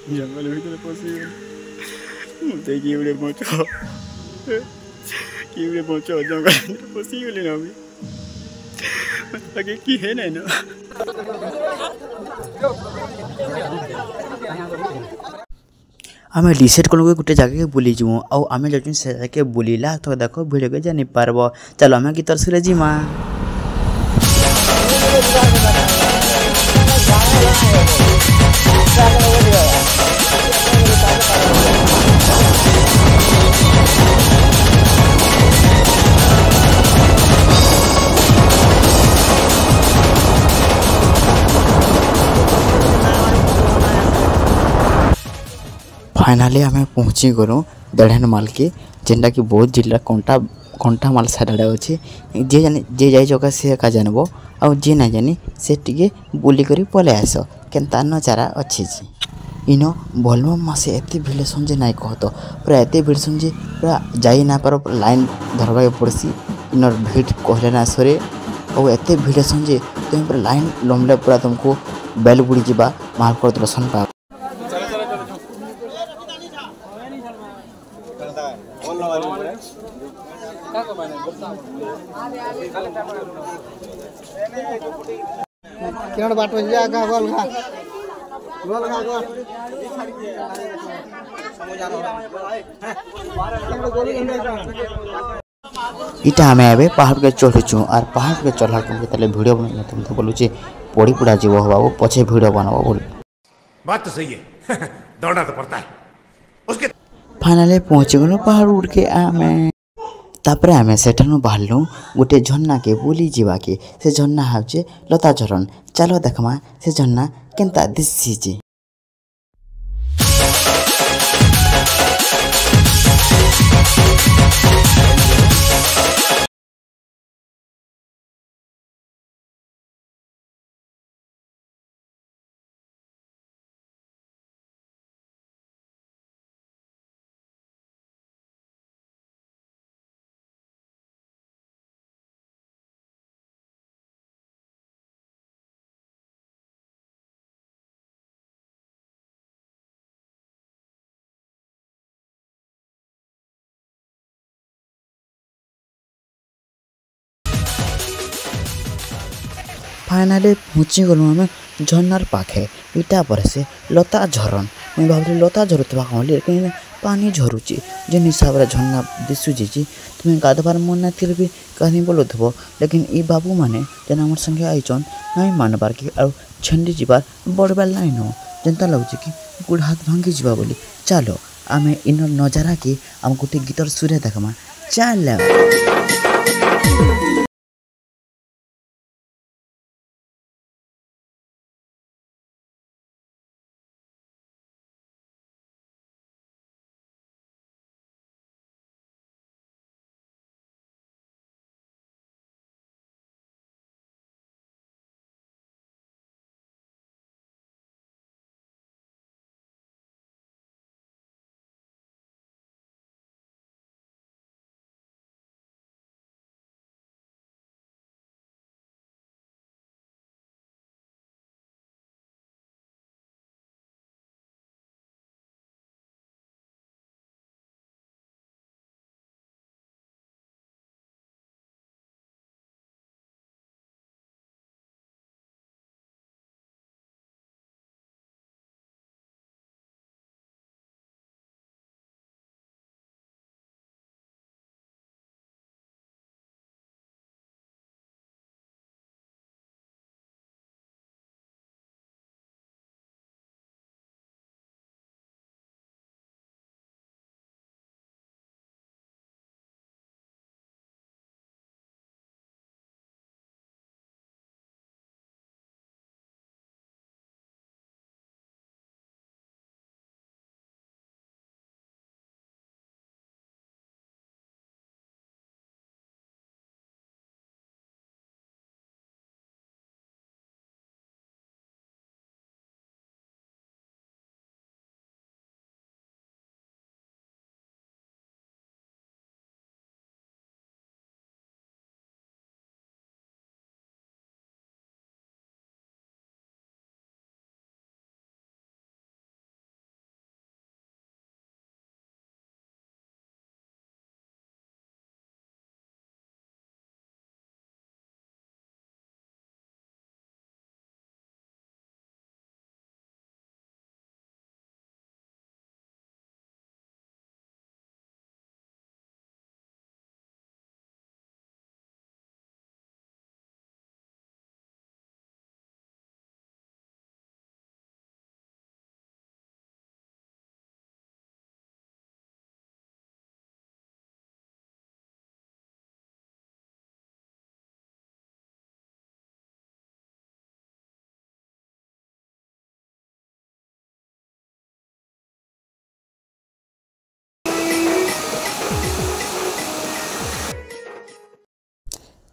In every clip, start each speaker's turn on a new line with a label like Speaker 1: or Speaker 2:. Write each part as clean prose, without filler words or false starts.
Speaker 1: जंगल भीतर पशिगली मत किए बच किए बच जंगल भीतर पशिगली ना लगे किए ना ना आम डिसाइड कलु गोटे जगह बुली जीवु आम जाऊँ से जगह बुलिला तो देख भिड़ के जानी पारब चलो आम गीतर सुरे जीमा फाइनाली आम पहुँची गलु देढ़न माल के जेनटा कि बौद्ध जिला कंटा माल साइड अच्छे जे जाई जगह सी का जानब आउ जे ना जानी से टे बुलिक पलै आस केन्ता नजारा अच्छी इन भलम मासे एत भिड़ सन जे नाई कह तो पूरा एत भिड़ सन जे पूरा जाई ना पार लाइन धरवा पड़सी इन भिड़ कहले ना सरे और एत भिड़ सन जे तुम पूरा लाइन लम्बले पूरा तुमको बेल बुड़ी जा महाप्रभु दर्शन पा
Speaker 2: केवड़ बाट बजे आगा गोल खा गोल
Speaker 1: इटा आम ए पहाड़ के चढ़ुचु और पहाड़ के चढ़ा तुमको भिडियो बन तुमको बोलूँ पड़ी पुड़ा जीव बाबू पछे भिडियो बनाब बोल
Speaker 3: बात तो सही है दौड़ना तो पड़ता है उसके
Speaker 1: फाइनाली पहुँची गलु पहाड़ उड़ के आम तापर आम सेठानु बाहरलु गोटे झरना के बुली जीवा के से झरना हाउचे लता झरण चलो देखमा से झरना केनता दिसी फाइनाली पहुँची गलु आम झरनार पाखे इटा पर से लता झरण मुझे भावली लता झरुवा कौन लेकिन पानी झरुची जेन हिसाब से झरना दिशुची तुम्हें गाधबार मन ना भी कहीं बोलुव लेकिन ई बाबू मैंने जेन आम संगे आईचन नहीं मानबार कि छेंडी जीवार बड़बार लाइन हो जेनता लगुच कि गोड़ हाथ भांगी जा बोली चलो आम इन नजारा के आम गोटे गीतर सुरे देखमा चल।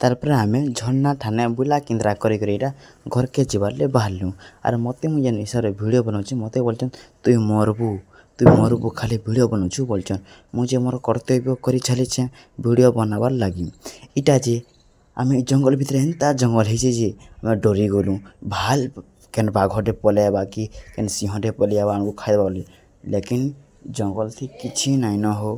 Speaker 1: तारपर आम झरना ठाने बुला किंद्रा कर घर के जीवार बाहरलु। आर मत मुझे हिसाब से भिड बनाऊँ मत बोलचन तुई मरबू खाली भिड बनाऊँ बोलचन। मुझे मोर कर्तव्य कर चलीचे भिड बनाबार लगी। इटा जे आम जंगल भितर एंता जंगल है आम डरी गलु भाल केन बाघटे पलैबा कि केन सिंहटे पलैबा आमको खाइबा बोली। लेकिन जंगल थी किसी नाई न हो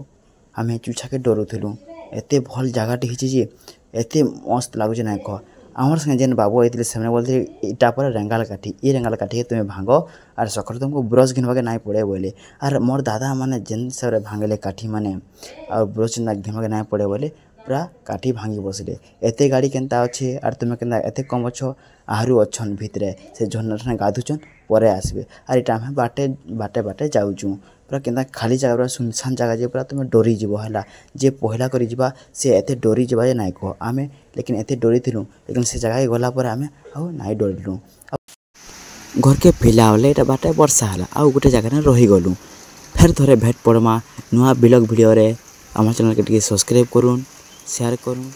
Speaker 1: आम चुछा के डरुलु। एत भल जगहटे है एत मस्त लगुच ना कह। आमर संगे जेन बाबू आते से बोलते इटा पर रेंगाल काठी ये रेंगाल काठी तुम्हें भांग और सकाल तुमको ब्रश घिनवा के ना पड़े बोले। और मोर दादा माने जेन हिसाब से भांगले काठी माने और ब्रश घिनवा के ना पड़े बोले पूरा काठी भांगी बसले। एत गाड़ी केनता अच्छे और तुम्हें केनता एत कम अच्छ आहरु अच्छन भितरे से झरना गाधुचन पर आसबे। और इटा आम बाटे बाटे बाटे जाऊँ पूरा केनता खाली जगह पूरा सुनसान जगह जे पूरा तुम्हें डरी जीव है जे पहला कर जीवा से एत डरी जीवा जे नाई कह आम। लेकिन एत डरी थिलु लेकिन से जगह गलापर आम आउ नाई डरलु। घर के फिला होले एटा बाटे वर्षा है आउ गोटे जगह रहीगलु। फेर थोड़े भेट पड़मा नुआ ब्लॉग वीडियो रे। आम चैनल के सब्सक्राइब करूँ शेयर करूँ।